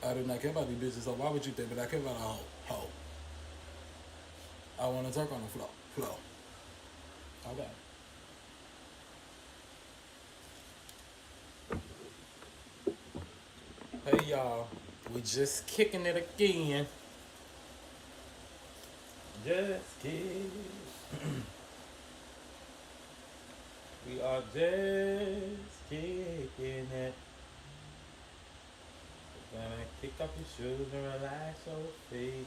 I do not care about these bitches. So why would you think that I care about a hoe? Hoe. I want to talk on the floor. Floor. Okay. Hey y'all, we just kicking it again. Just kidding. We are just kicking it. We're gonna kick off your shoes and relax your feet.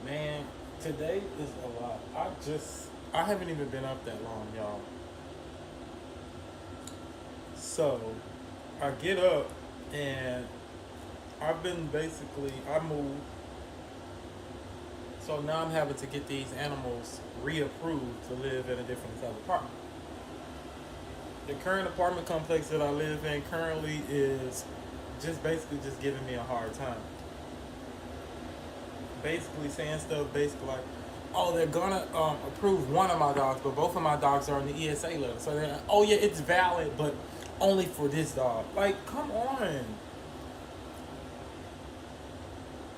Man, today is a lot. I haven't even been up that long, y'all. So, I get up and I moved. So now I'm having to get these animals reapproved to live in a different type of apartment. The current apartment complex that I live in currently is just basically just giving me a hard time. Basically saying stuff basically like, oh, they're gonna approve one of my dogs, but both of my dogs are on the ESA letter. So they're like, oh yeah, it's valid, but only for this dog. Like, come on.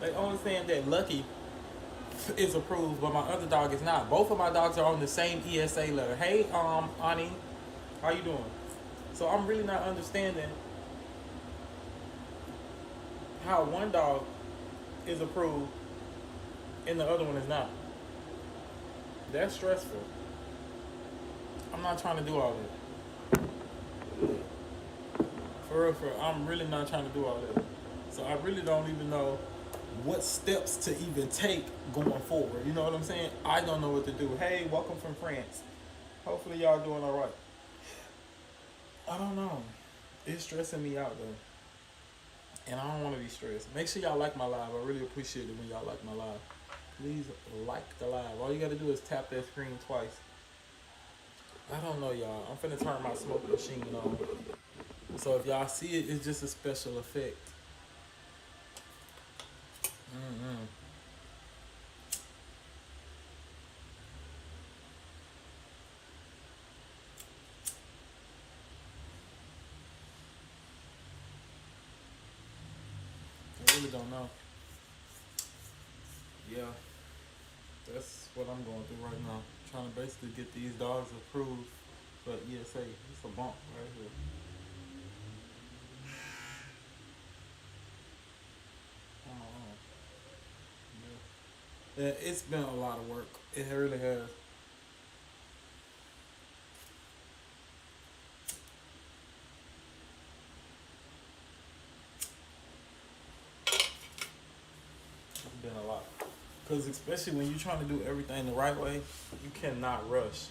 They only saying that Lucky is approved, but my other dog is not. Both of my dogs are on the same ESA letter. Hey, Ani, how you doing? So I'm really not understanding how one dog is approved and the other one is not. That's stressful. I'm not trying to do all that. For real, I'm really not trying to do all that. So I really don't even know what steps to even take going forward. You know what I'm saying? I don't know what to do. Hey, welcome from France. Hopefully y'all doing all right. I don't know. It's stressing me out though, and I don't want to be stressed. Make sure y'all like my live. I really appreciate it when y'all like my live. Please like the live. All you gotta do is tap that screen twice. I don't know, y'all. I'm finna turn my smoke machine on. So if y'all see it, it's just a special effect. Mm-hmm. I really don't know. Yeah, that's what I'm going through right now. Trying to basically get these dogs approved for ESA. It's a bump right here. Oh, yeah. Yeah, it's been a lot of work. It really has. It's been a lot. Because especially when you're trying to do everything the right way, you cannot rush.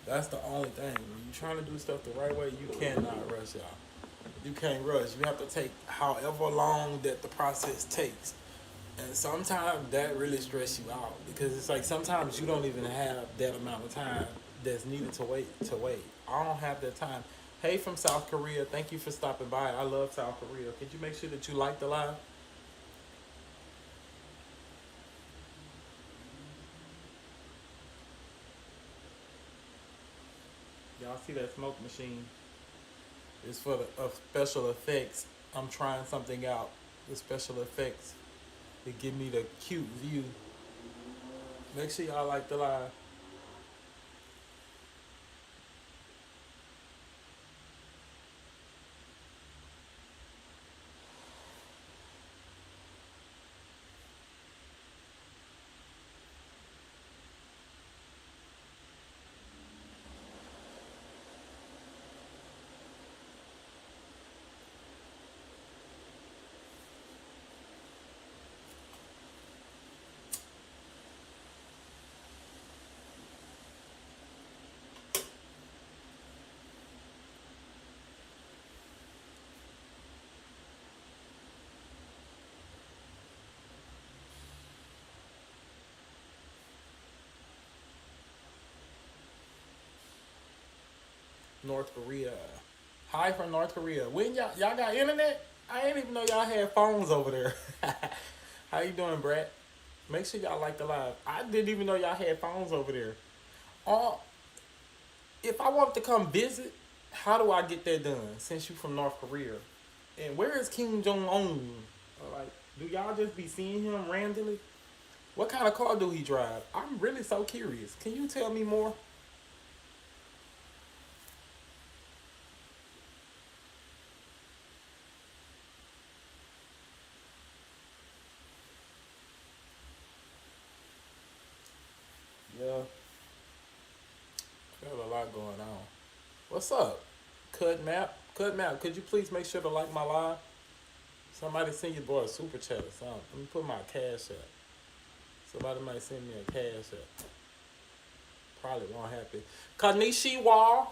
That's the only thing. When you're trying to do stuff the right way, you cannot rush, y'all. You can't rush. You have to take however long that the process takes. And sometimes that really stresses you out because it's like sometimes you don't even have that amount of time that's needed to wait. I don't have that time. Hey from South Korea, thank you for stopping by. I love South Korea. Could you make sure that you like the live? Y'all see that smoke machine? It's for the special effects. I'm trying something out. The special effects. It give me the cute view. Make sure y'all like the live. North Korea. Hi from North Korea. When y'all got internet? I ain't even know y'all had phones over there. How you doing, Brett? Make sure y'all like the live. I didn't even know y'all had phones over there. Uh, if I want to come visit, how do I get that done? Since you from North Korea, and where is Kim Jong Un? Like, do y'all just be seeing him randomly? What kind of car do he drive? I'm really so curious. Can you tell me more? Yeah, there's a lot going on. What's up? Cut map. Cut map. Could you please make sure to like my live? Somebody send your boy a super chat or something. Let me put my cash up. Somebody might send me a cash up. Probably won't happen. Kanishiwa.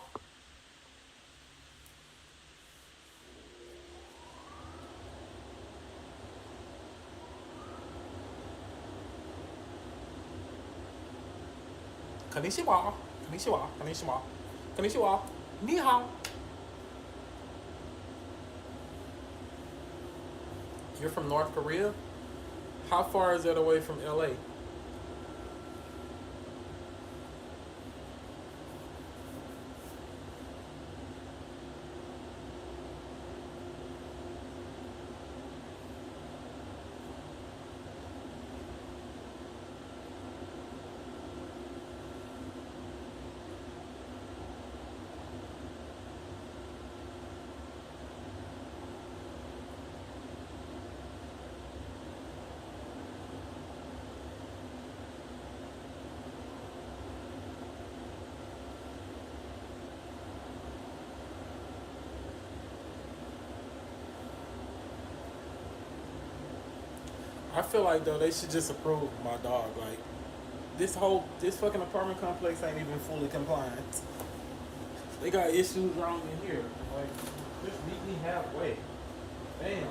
Kanishiwa. Kanishiwa. Kanishiwa. Kanishiwa. Ni hao. You're from North Korea? How far is that away from LA? I feel like though they should just approve my dog. Like this fucking apartment complex ain't even fully compliant. They got issues wrong in here. Like just meet me halfway. Damn.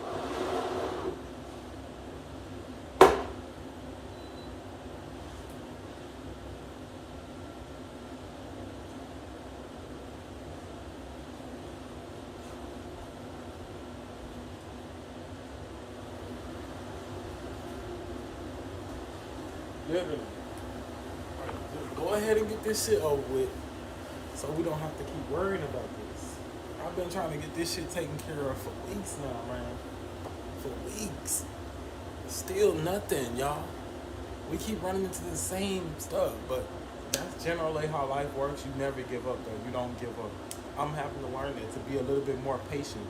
Literally. Just go ahead and get this shit over with so we don't have to keep worrying about this. I've been trying to get this shit taken care of for weeks now, man. For weeks. Still nothing, y'all. We keep running into the same stuff, but that's generally how life works. You never give up, though. You don't give up. I'm having to learn that to be a little bit more patient.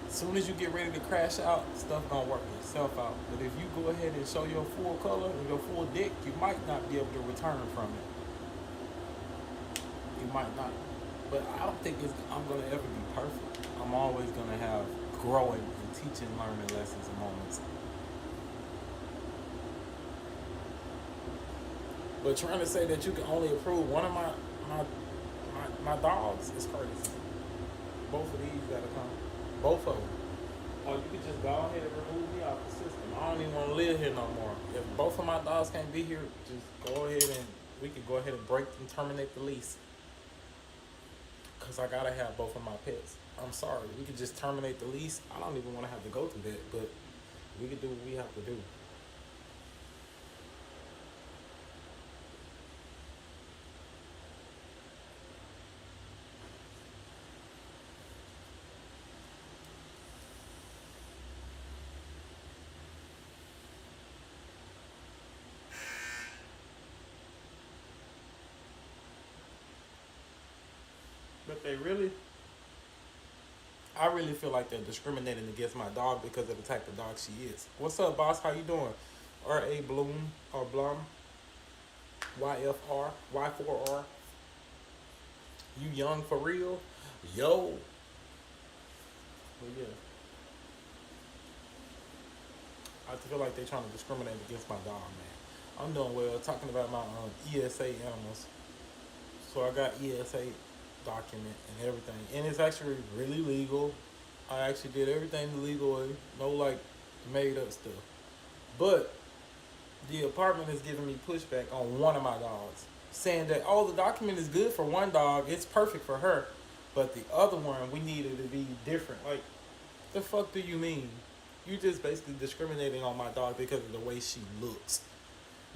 As soon as you get ready to crash out, stuff gonna work itself out. But if you go ahead and show your full color and your full dick, you might not be able to return from it. You might not. But I don't think I'm gonna ever be perfect. I'm always gonna have growing and teaching, learning lessons and moments. But trying to say that you can only approve one of my dogs is crazy. Both of these gotta come. Both of them. Or you could just go ahead and remove me off the system. I don't even want to live here no more. If both of my dogs can't be here, just go ahead and we could go ahead and break and terminate the lease. Because I gotta have both of my pets. I'm sorry. We could just terminate the lease. I don't even want to have to go through that, but we could do what we have to do. But I really feel like they're discriminating against my dog because of the type of dog she is. What's up, boss? How you doing? R.A. Bloom or Blum? YFR? Y4R? You young for real? Yo. But yeah, I feel like they're trying to discriminate against my dog, man. I'm doing well. Talking about my ESA animals. So I got ESA document and everything, and it's actually really legal. I actually did everything the legal way, no like made up stuff. But the apartment is giving me pushback on one of my dogs, saying that oh the document is good for one dog, it's perfect for her, But the other one, we needed to be different. Like, the fuck do you mean? You just basically discriminating on my dog because of the way she looks.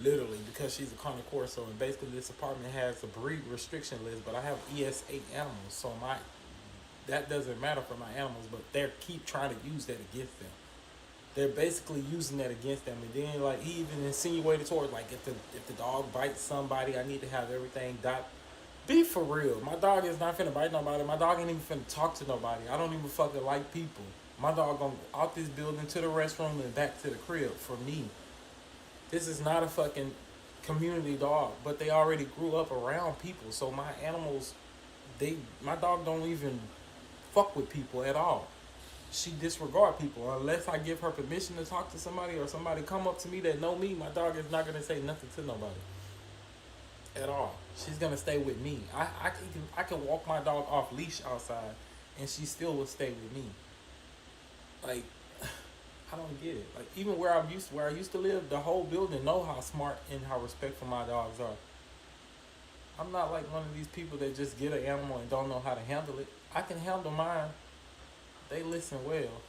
Literally, because she's a connoisseur. And basically, this apartment has a breed restriction list, but I have ES8 animals, so that doesn't matter for my animals. But they keep trying to use that against them. They're basically using that against them, and then like he even insinuated towards like if the dog bites somebody, I need to have everything dot. Be for real. My dog is not finna bite nobody. My dog ain't even finna talk to nobody. I don't even fucking like people. My dog gonna out this building to the restroom and back to the crib for me. This is not a fucking community dog, but they already grew up around people. So my animals, my dog don't even fuck with people at all. She disregard people unless I give her permission to talk to somebody or somebody come up to me that know me. My dog is not gonna say nothing to nobody at all. She's gonna stay with me. I can walk my dog off leash outside, and she still will stay with me. Like, I don't get it. Like, even where I used to live, the whole building know how smart and how respectful my dogs are. I'm not like one of these people that just get an animal and don't know how to handle it. I can handle mine. They listen well.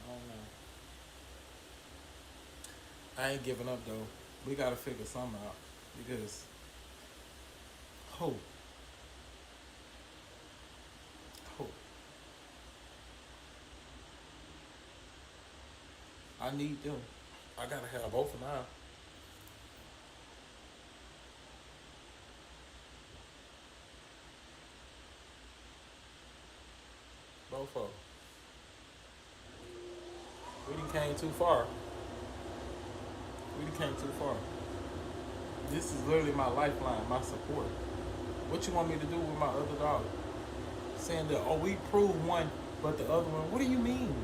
I don't know. I ain't giving up though. We gotta figure something out because hope, hope. I need them. I gotta have both of mine. Both of them. We done came too far. We done came too far. This is literally my lifeline, my support. What you want me to do with my other dog? Saying that, oh, we proved one, but the other one. What do you mean?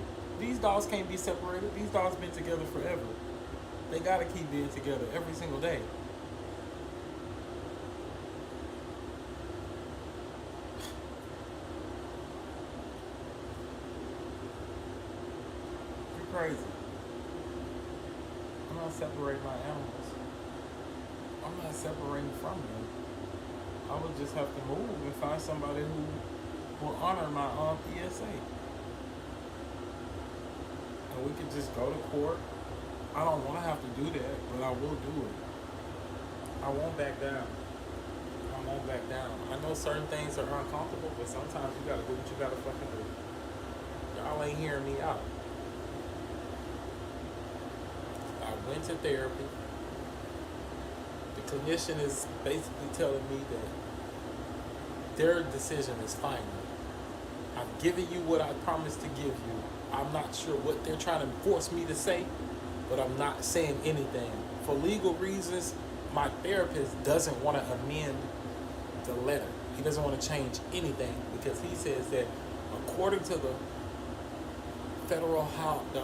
These dogs can't be separated. These dogs been together forever. They gotta keep being together every single day. You're crazy. I'm not separating my animals. I'm not separating from them. I would just have to move and find somebody who will honor my ESA. And we could just go to court. I don't want to have to do that, but I will do it. I won't back down. I won't back down. I know certain things are uncomfortable, but sometimes you gotta do what you gotta fucking do. Y'all ain't hearing me out. I went to therapy. The clinician is basically telling me that their decision is final. I've given you what I promised to give you. I'm not sure what they're trying to force me to say, but I'm not saying anything. For legal reasons, my therapist doesn't want to amend the letter. He doesn't want to change anything because he says that according to the federal the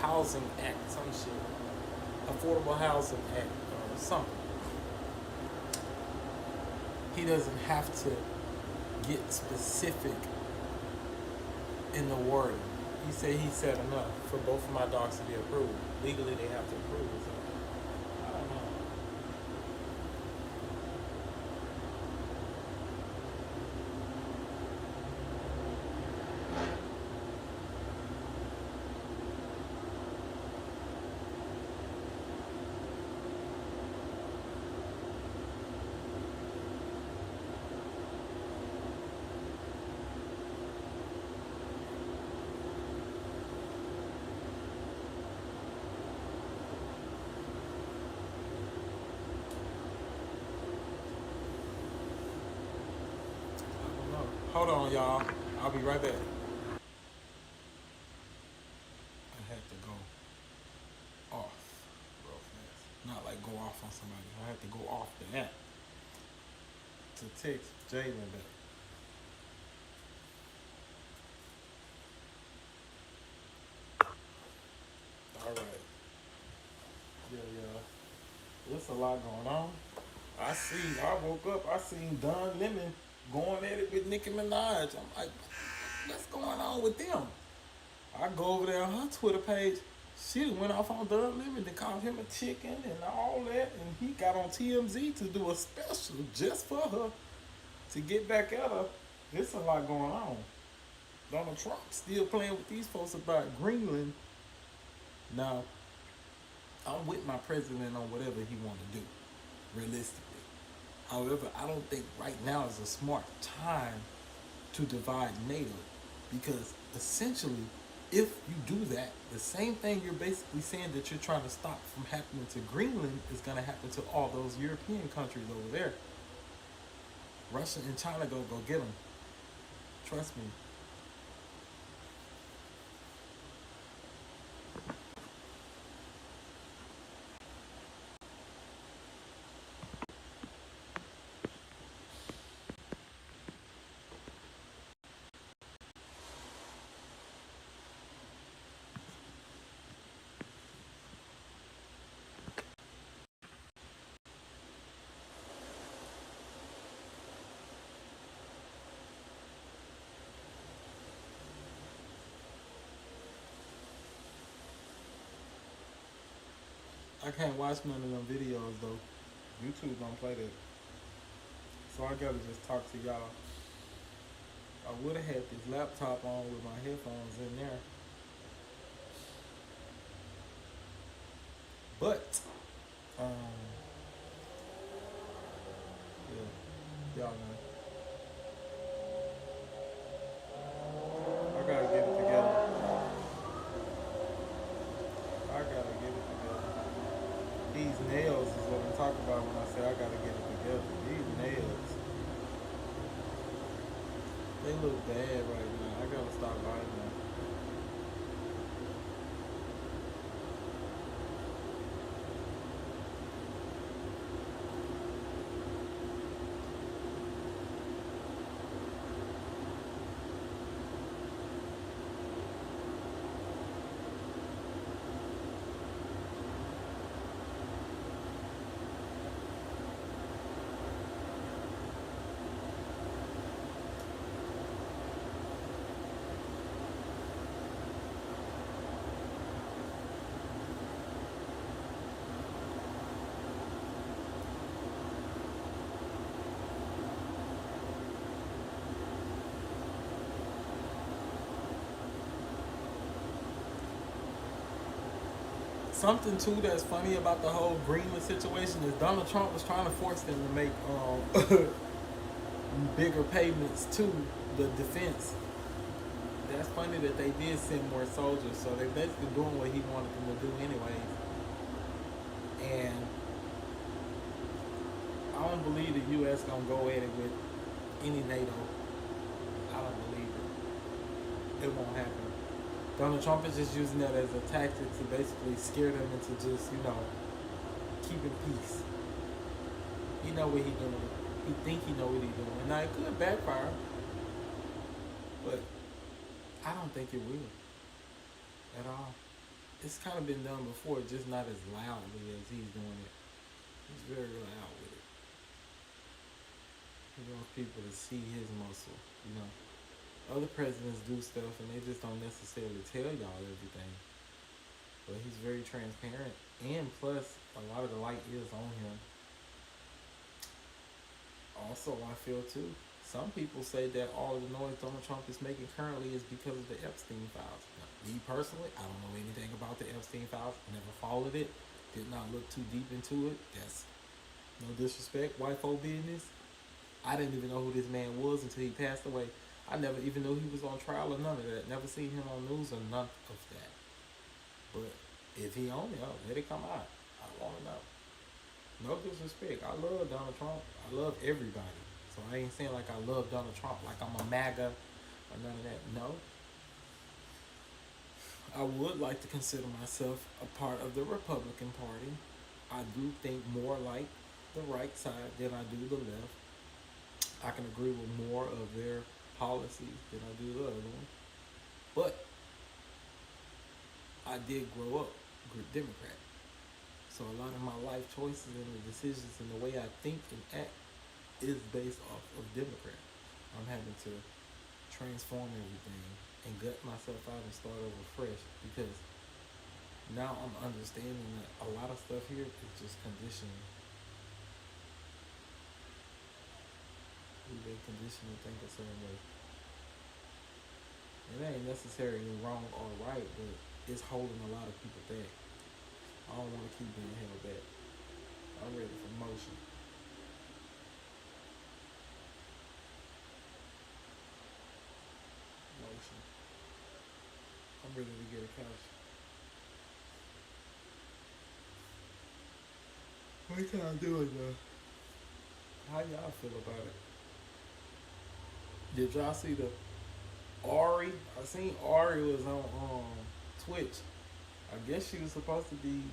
Housing Act, some shit, Affordable Housing Act, or something, he doesn't have to get specific in the wording. He said enough for both of my dogs to be approved. Legally, they have to approve it. So, I don't know. Hold on, y'all. I'll be right back. I had to go off real fast. Not like go off on somebody. I had to go off the app to text Jalen back. All right. Yeah. There's a lot going on. I woke up, I seen Don Lemon going at it with Nicki Minaj. I'm like, what's going on with them? I go over there on her Twitter page. She went off on the limit and called him a chicken and all that, and he got on TMZ to do a special just for her to get back at her. There's a lot going on. Donald Trump still playing with these folks about Greenland. Now, I'm with my president on whatever he want to do, realistically. However, I don't think right now is a smart time to divide NATO, because essentially, if you do that, the same thing you're basically saying that you're trying to stop from happening to Greenland is going to happen to all those European countries over there. Russia and China go get them. Trust me. I can't watch none of them videos though. YouTube don't play that. So I gotta just talk to y'all. I would have had this laptop on with my headphones in there. But, yeah, y'all know. I gotta get it together. I gotta get it together. These nails is what I'm talking about when I say I gotta get it together. These nails, they look bad right now. I gotta stop buying them. Something too that's funny about the whole Greenland situation is Donald Trump was trying to force them to make bigger payments to the defense. That's funny that they did send more soldiers, so they're basically doing what he wanted them to do anyways. And I don't believe the U.S. gonna go at it with any NATO. I don't believe it. It won't happen. Donald Trump is just using that as a tactic to basically scare them into just, keeping peace. He know what he doing. He think he know what he doing. Now it could backfire, but I don't think it will at all. It's kind of been done before, just not as loudly as he's doing it. He's very loud with it. He wants people to see his muscle. Other presidents do stuff and they just don't necessarily tell y'all everything. But he's very transparent, and plus a lot of the light is on him. Also, I feel too, some people say that all of the noise Donald Trump is making currently is because of the Epstein files. Now, me personally, I don't know anything about the Epstein files. Never followed it. Did not look too deep into it. That's no disrespect, white folk business. I didn't even know who this man was until he passed away. I never even knew he was on trial or none of that. Never seen him on news or none of that. But if he on it, let it come out. I want to know. No disrespect. I love Donald Trump. I love everybody. So I ain't saying like I love Donald Trump, like I'm a MAGA or none of that. No. I would like to consider myself a part of the Republican Party. I do think more like the right side than I do the left. I can agree with more of their policies than I do the other one. But I did grow up Democrat. So a lot of my life choices and the decisions and the way I think and act is based off of Democrat. I'm having to transform everything and gut myself out and start over fresh, because now I'm understanding that a lot of stuff here is just conditioning. We've been conditioned to think a certain way. It ain't necessarily wrong or right, but it's holding a lot of people back. I don't want to keep being held back. I'm ready for motion. Motion. I'm ready to get a couch. What can I do it though? How y'all feel about it? Did y'all see the Ari? I seen Ari was on Twitch. I guess she was supposed to be.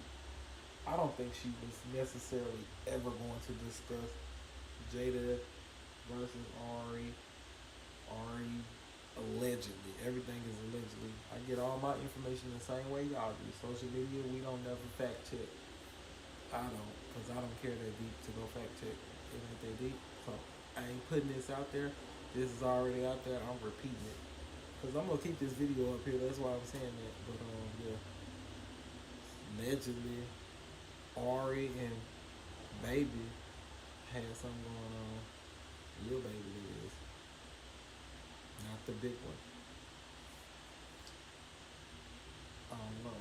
I don't think she was necessarily ever going to discuss Jada versus Ari. Ari allegedly. Everything is allegedly. I get all my information the same way y'all do. Social media, we don't never fact check. I don't, because I don't care that deep to go fact check. It ain't that deep. So I ain't putting this out there. This is already out there. I'm repeating it. Because I'm going to keep this video up here. That's why I'm saying that. But, yeah. Allegedly, Ari and Baby had something going on. Lil Baby, it is. Not the big one. I don't know.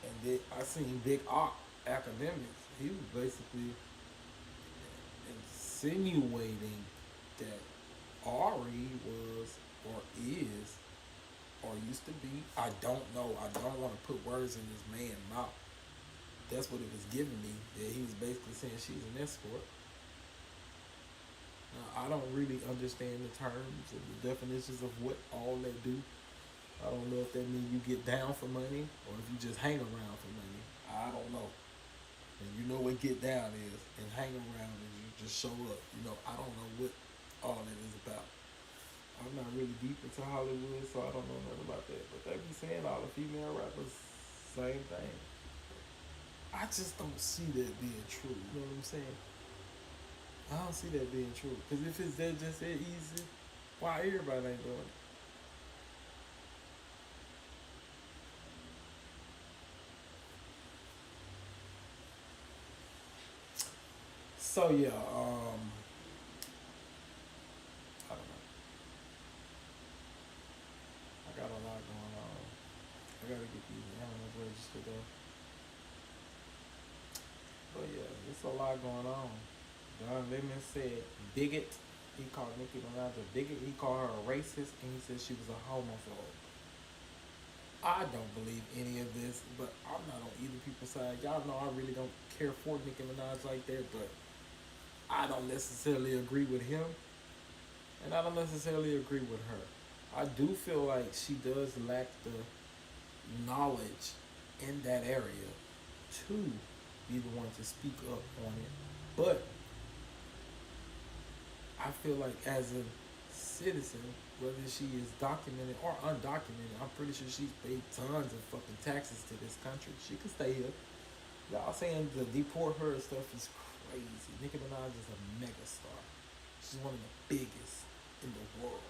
And then I seen Big Ock Academics. He was basically insinuating that Ari was or is or used to be. I don't know. I don't want to put words in this man's mouth. That's what it was giving me. That he was basically saying she's an escort. Now, I don't really understand the terms and the definitions of what all they do. I don't know if that means you get down for money or if you just hang around for money. I don't know. And you know what get down is, and hang around is you just show up. You know, I don't know what all that is about. I'm not really deep into Hollywood, so I don't know nothing about that. But they be saying all the female rappers, same thing. I just don't see that being true. You know what I'm saying? I don't see that being true. Because if it's that just that easy, why everybody ain't doing it? So yeah, I don't know. I got a lot going on. I gotta get these animals registered though. But yeah, there's a lot going on. Don Lemon said bigot. He called Nicki Minaj a bigot. He called her a racist, and he said she was a homophobe. I don't believe any of this, but I'm not on either people's side. Y'all know I really don't care for Nicki Minaj like that, but I don't necessarily agree with him, and I don't necessarily agree with her. I do feel like she does lack the knowledge in that area to be the one to speak up on it. But I feel like as a citizen, whether she is documented or undocumented, I'm pretty sure she's paid tons of fucking taxes to this country. She could stay here. Y'all saying to deport her and stuff is crazy. Nicki Minaj is a megastar. She's one of the biggest in the world.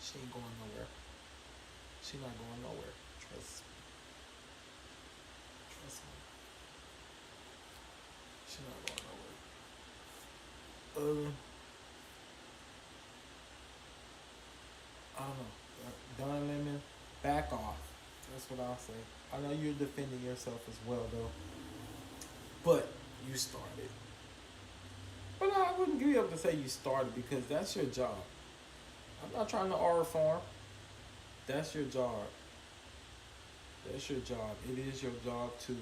She ain't going nowhere. She not going nowhere. Trust me. Trust me. She not going nowhere. I don't know. Don Lemon, back off. That's what I'll say. I know you're defending yourself as well, though. But you started. But I wouldn't be able to say you started because that's your job. I'm not trying to reform. That's your job. That's your job. It is your job to.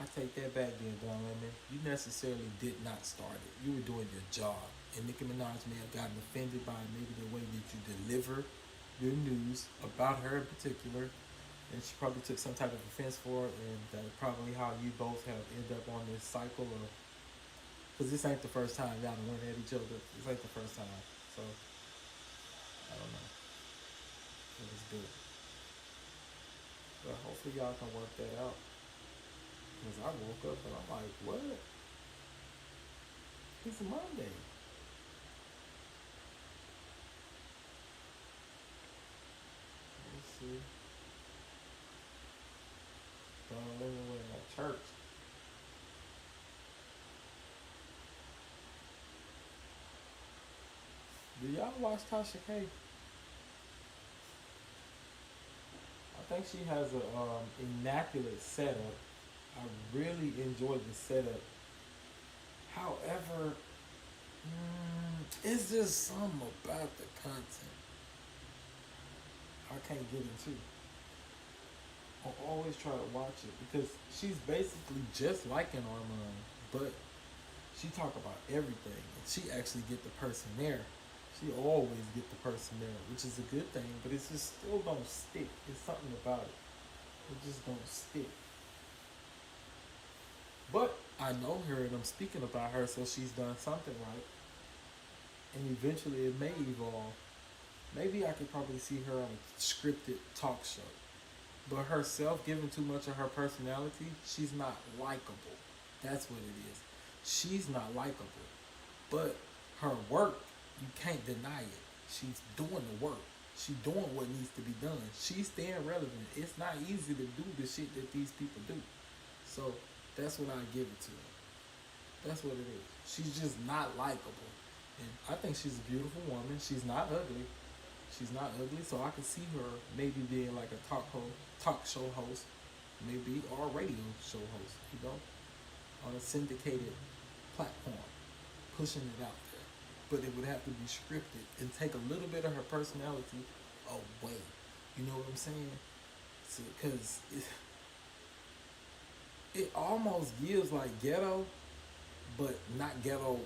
I take that back then, Don Lemon. You necessarily did not start it. You were doing your job. And Nicki Minaj may have gotten offended by maybe the way that you deliver your news about her in particular. And she probably took some type of offense for it. And that's probably how you both have ended up on this cycle of. Because this ain't the first time y'all done went at each other. This ain't the first time. So, I don't know. It was good. But hopefully y'all can work that out. Because I woke up and I'm like, what? It's Monday. Do y'all watch Tasha K? I think she has a immaculate setup. I really enjoy the setup. However, it's just something about the content I can't get into. I always try to watch it because she's basically just like an Armand, but she talk about everything and she actually get the person there. She always get the person there, which is a good thing, but it's just still don't stick. It's something about it. It just don't stick. But I know her and I'm speaking about her, so she's done something right. And eventually it may evolve. Maybe I could probably see her on a scripted talk show. But herself giving too much of her personality, she's not likable. That's what it is. She's not likable. But her work, you can't deny it. She's doing the work. She's doing what needs to be done. She's staying relevant. It's not easy to do the shit that these people do. So that's what I give it to her. That's what it is. She's just not likable. And I think she's a beautiful woman. She's not ugly. She's not ugly, so I can see her maybe being like a talk show host, maybe, or a radio show host, on a syndicated platform, pushing it out there. But it would have to be scripted and take a little bit of her personality away. You know what I'm saying? Because it almost gives like ghetto, but not ghetto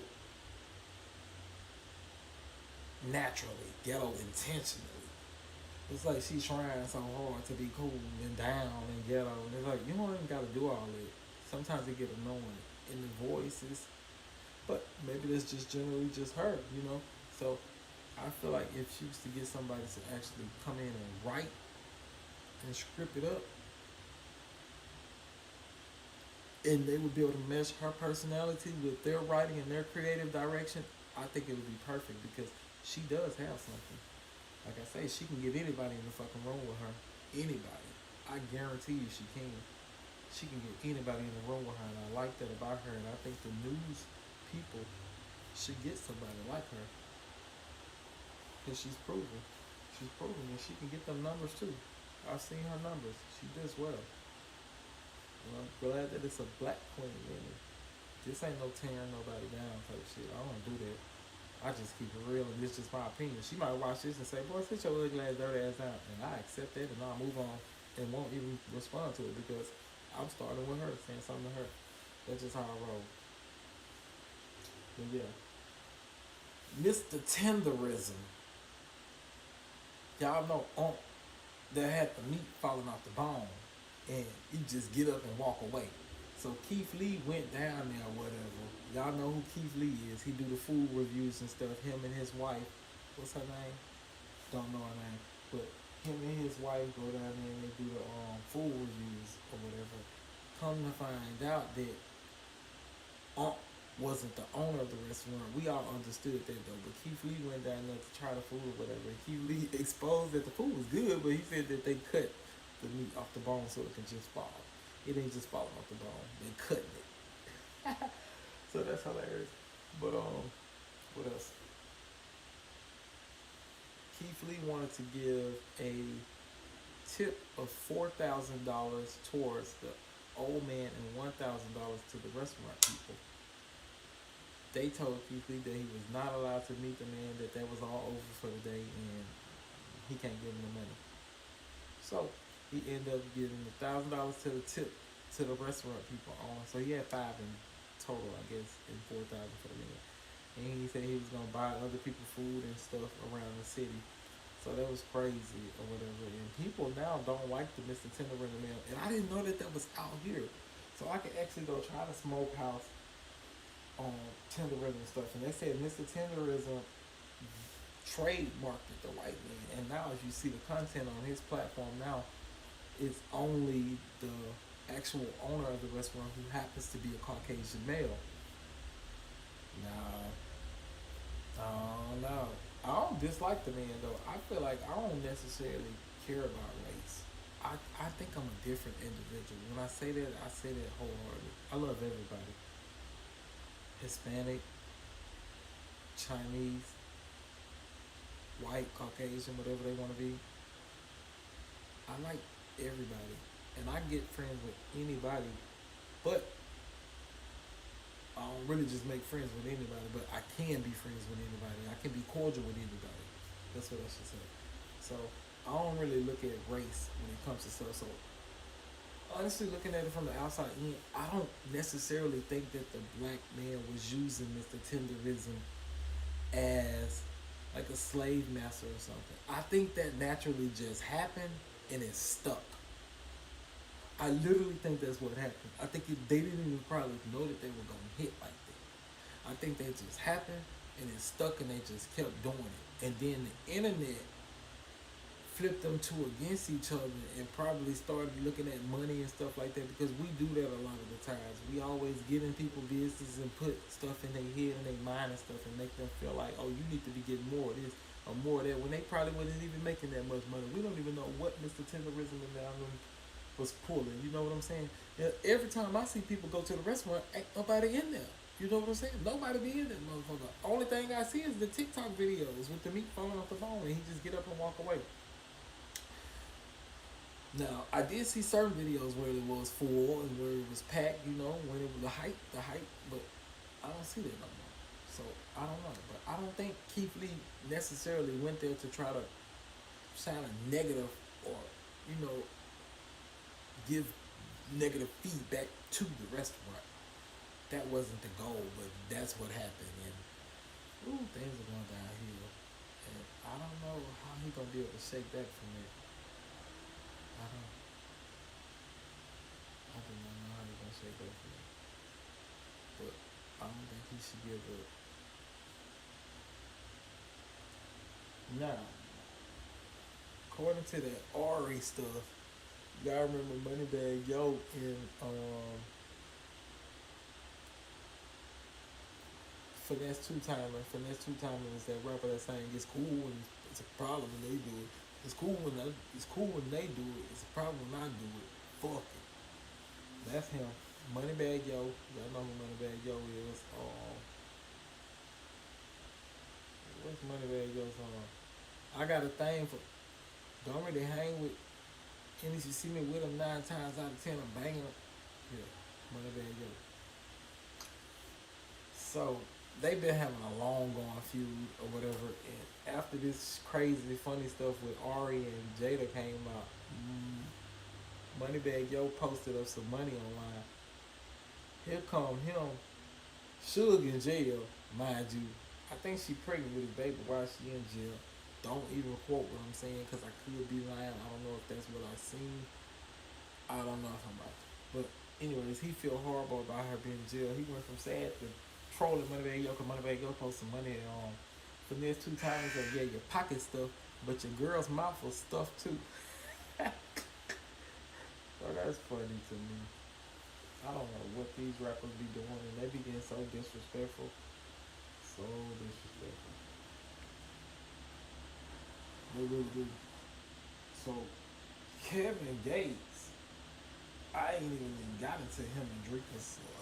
naturally, ghetto intentionally. It's like she's trying so hard to be cool and down and ghetto, and it's like you don't even got to do all that. Sometimes it get annoying in the voices, but maybe that's just generally just her. So I feel like if she was to get somebody to actually come in and write and script it up, and they would be able to mesh her personality with their writing and their creative direction, I think it would be perfect because she does have something. Like I say, she can get anybody in the fucking room with her. Anybody. I guarantee you she can. She can get anybody in the room with her, and I like that about her, and I think the news people should get somebody like her. Because she's proven. She's proven that she can get them numbers too. I've seen her numbers. She does well. And I'm glad that it's a black queen, really. This ain't no tearing nobody down type shit. I don't do that. I just keep it real, and it's just my opinion. She might watch this and say, "Boy, sit your ugly ass, dirty ass down," and I accept that, and I'll move on, and won't even respond to it because I'm starting with her, saying something to her. That's just how I roll. But yeah, Mr. Tenderism, y'all know that had the meat falling off the bone, and you just get up and walk away. So Keith Lee went down there or whatever. Y'all know who Keith Lee is. He do the food reviews and stuff. Him and his wife, what's her name? Don't know her name. But him and his wife go down there and they do the food reviews or whatever. Come to find out that Unc wasn't the owner of the restaurant. We all understood that though. But Keith Lee went down there to try the food or whatever. And Keith Lee exposed that the food was good, but he said that they cut the meat off the bone so it can just fall. It ain't just falling off the bone. They cutting it. So that's hilarious. But what else? Keith Lee wanted to give a tip of $4,000 towards the old man and $1,000 to the restaurant people. They told Keith Lee that he was not allowed to meet the man, that was all over for the day, and he can't give him the money. So he ended up giving $1,000 to the tip to the restaurant people on. So he had $5 in total, I guess, and $4,000 for the meal. And he said he was gonna buy other people food and stuff around the city. So that was crazy or whatever. And people now don't like the Mr. Tenderism meal. And I didn't know that was out here. So I could actually go try the smokehouse on Tenderism stuff. And they said Mr. Tenderism trademarked it, the white man. And now as you see the content on his platform now, it's only the actual owner of the restaurant who happens to be a Caucasian male. Nah, I don't know. I don't dislike the man though. I feel like I don't necessarily care about race. I think I'm a different individual. When I say that wholeheartedly. I love everybody. Hispanic, Chinese, white, Caucasian, whatever they want to be. I like everybody, and I get friends with anybody, but I don't really just make friends with anybody, but I can be friends with anybody. I can be cordial with anybody. That's what I should say. So I don't really look at race when it comes to stuff. So honestly, looking at it from the outside in, I don't necessarily think that the black man was using Mr. Tenderism as like a slave master or something. I think that naturally just happened and it stuck. I literally think that's what happened. I think they didn't even probably know that they were gonna hit like that. I think that just happened and it stuck and they just kept doing it. And then the internet flipped them two against each other and probably started looking at money and stuff like that, because we do that a lot of the times. We always get in people's business and put stuff in their head and their mind and stuff and make them feel like, oh, you need to be getting more of this or more of that, when they probably wasn't even making that much money. We don't even know what Mr. Tenderism and them was pulling. You know what I'm saying? Every time I see people go to the restaurant, ain't nobody in there. You know what I'm saying? Nobody be in that motherfucker. Only thing I see is the TikTok videos with the meat falling off the bone and he just get up and walk away. Now, I did see certain videos where it was full and where it was packed, you know, when it was the hype, but I don't see that no more. So, I don't know. But I don't think Keith Lee necessarily went there to try to sound a negative or, you know, give negative feedback to the restaurant. That wasn't the goal, but that's what happened. And, things are going downhill. And I don't know how he going to be able to shake back from it. I do not know how he's gonna shake that for me. But I don't think he should give up. Now, according to that Ari stuff, y'all remember Moneybag Yo in Finesse Two Timer. Finesse Two Timer is that rapper that saying it's cool and it's a problem when they do it. It's cool when they do it. It's a problem when I do it. Fuck it. That's him. Moneybag Yo. Y'all know who Moneybag Yo is. What's Moneybag Yo song? I got a thing for. Don't really hang with. And if you see me with him 9 times out of 10, I'm banging him. Yeah, Moneybag Yo. So they've been having a long going feud or whatever, and after this crazy funny stuff with Ari and Jada came out, Moneybag Yo posted up some money online. Here come him, Suge in jail, mind you. I think she pregnant with his baby while she in jail. Don't even quote what I'm saying, because I could be lying. I don't know if that's what I seen. I don't know if I'm right. But anyways, he feel horrible about her being in jail. He went from sad to trolling Moneybag Yo, because Moneybag Yo posted some money Finesse Two Times of, yeah, your pocket stuff, but your girl's mouth was stuffed too. So that's funny to me. I don't know what these rappers be doing, and they be getting so disrespectful. So disrespectful. They really do. So, Kevin Gates, I ain't even got into him and Drake.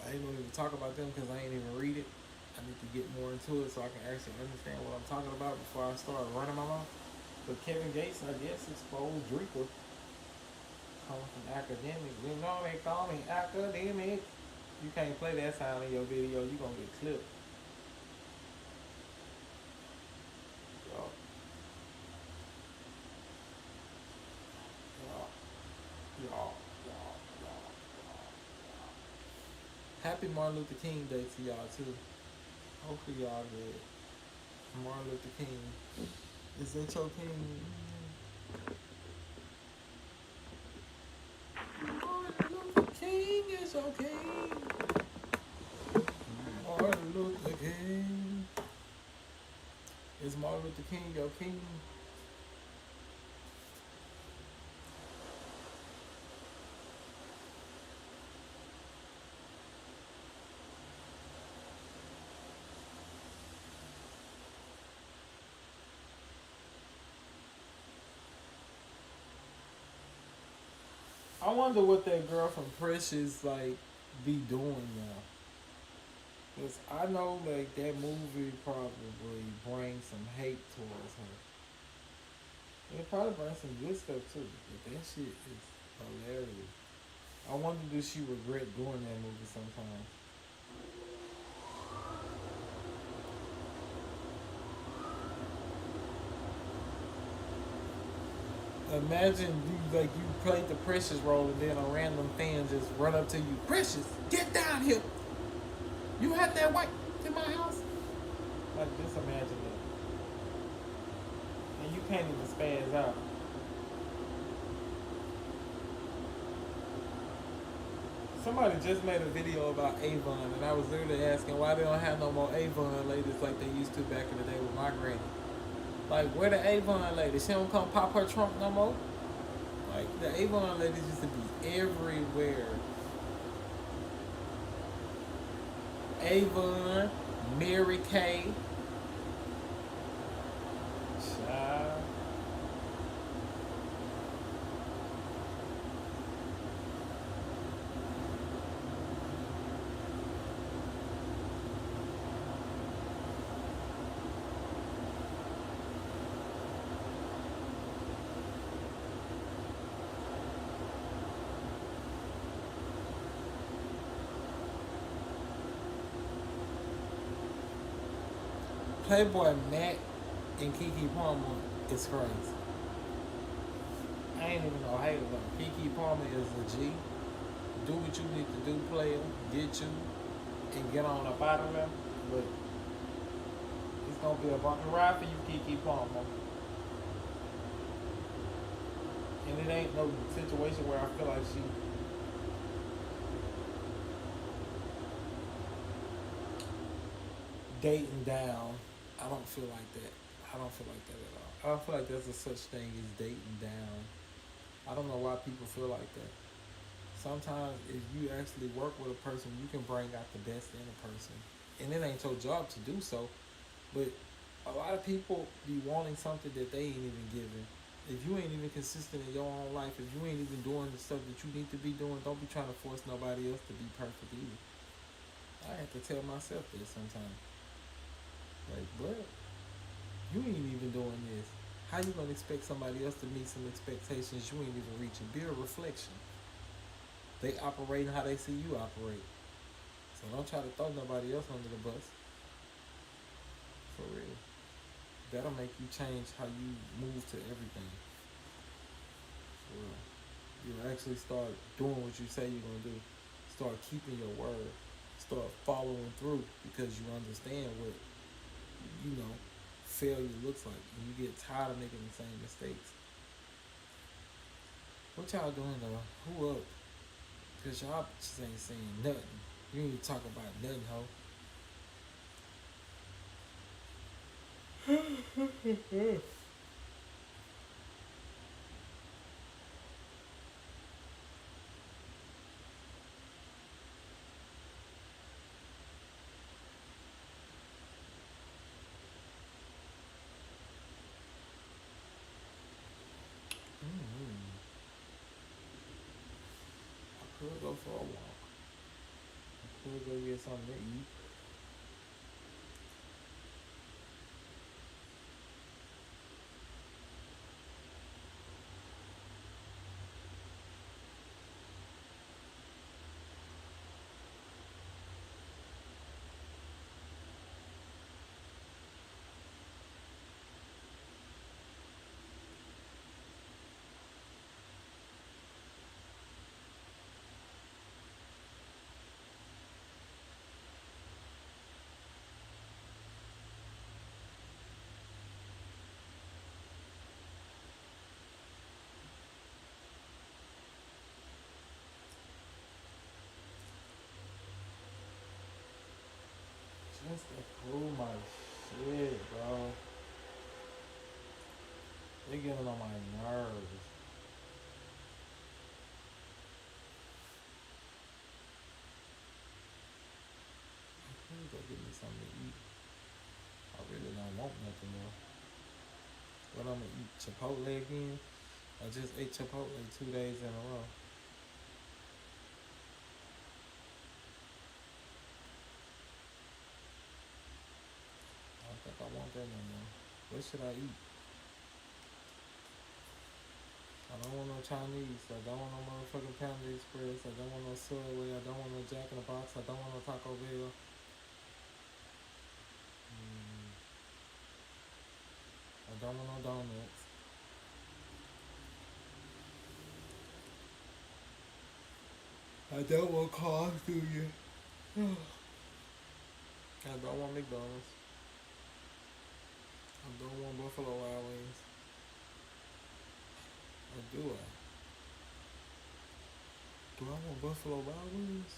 I ain't gonna even talk about them because I ain't even read it. I need to get more into it so I can actually understand what I'm talking about before I start running my mouth. But Kevin Gates, I guess, exposed Draco. Coming from academic. You know they call me academic. You can't play that sound in your video, you gonna get clipped. Y'all. Happy Martin Luther King Day to y'all too. Hopefully y'all good. Martin Luther King. Is that your king? Martin Luther King is your king. Martin Luther King. Is Martin Luther King your king? I wonder what that girl from Precious like be doing now. Cause I know like that movie probably brings some hate towards her. probably bring some good stuff too. But that shit is hilarious. I wonder does she regret doing that movie sometimes. Imagine you played the Precious role and then a random fan just run up to you, Precious, get down here. You have that white in my house. Like just imagine that. And you can't even spaz out. Somebody just made a video about Avon, and I was literally asking why they don't have no more Avon ladies like they used to back in the day with my granny. Like, where the Avon lady? She don't come pop her trunk no more? Like, the Avon ladies used to be everywhere. Avon, Mary Kay. Child. Playboy Matt and Keke Palmer is crazy. I ain't even no hater though. Keke Palmer is a G. Do what you need to do, player. Get you and get on up out of there. But it's gonna be a bumpy ride for you, Keke Palmer. And it ain't no situation where I feel like she dating down. I don't feel like that. I don't feel like that at all. I don't feel like there's a such thing as dating down. I don't know why people feel like that. Sometimes if you actually work with a person, you can bring out the best in a person. And it ain't your job to do so. But a lot of people be wanting something that they ain't even giving. If you ain't even consistent in your own life, if you ain't even doing the stuff that you need to be doing, don't be trying to force nobody else to be perfect either. I have to tell myself this sometimes. Like, bro, you ain't even doing this. How you gonna expect somebody else to meet some expectations you ain't even reaching? Be a reflection. They operating how they see you operate. So don't try to throw nobody else under the bus. For real. That'll make you change how you move to everything. For real. You actually start doing what you say you're gonna do. Start keeping your word. Start following through because you understand what, you know, failure looks like. And you get tired of making the same mistakes. What y'all doing though? Who up? Because y'all just ain't saying nothing. You ain't talk about nothing, ho. I could go for a walk. I could go get something to eat. Just to prove my shit, bro. They getting on my nerves. Let me go get me something to eat. I really don't want nothing though. What I'm gonna eat? Chipotle again? I just ate Chipotle 2 days in a row. I don't think I want that no more. What should I eat? I don't want no Chinese. I don't want no motherfucking Panda Express. I don't want no Subway. I don't want no Jack in the Box. I don't want no Taco Bell. I don't want no donuts. I don't want cars, do you? I don't want McDonald's. I don't want Buffalo Wild Wings. Or do I? Do I want Buffalo Wild Wings?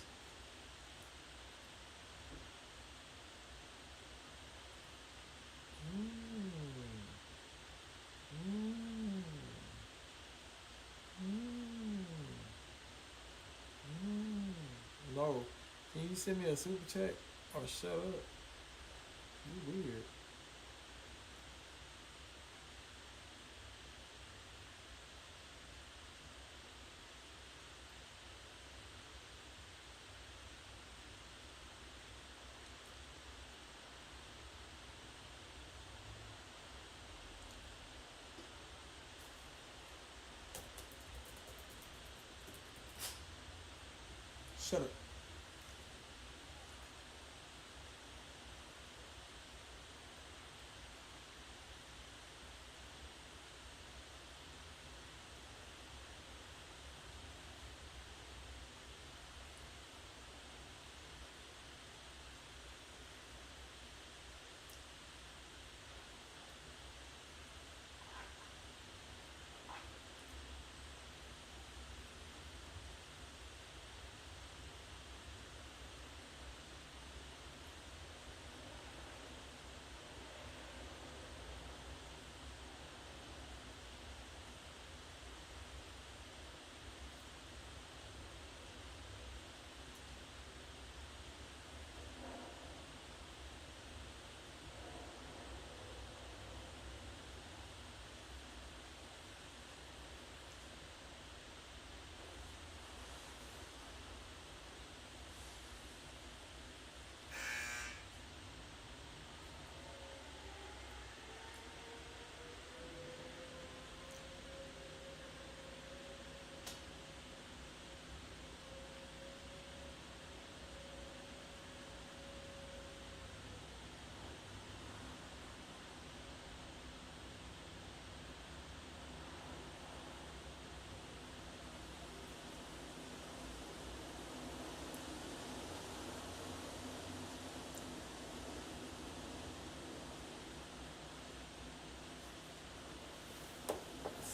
Mmm. Mmm. Mmm. Mmm. No. Can you send me a super chat? Or shut up. You weird. Shut up.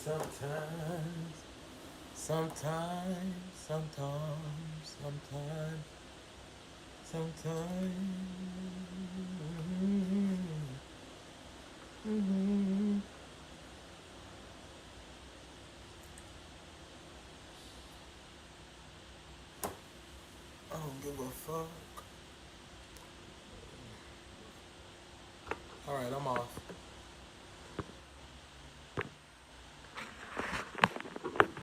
Sometimes, sometimes. I don't give a fuck. All right, I'm off.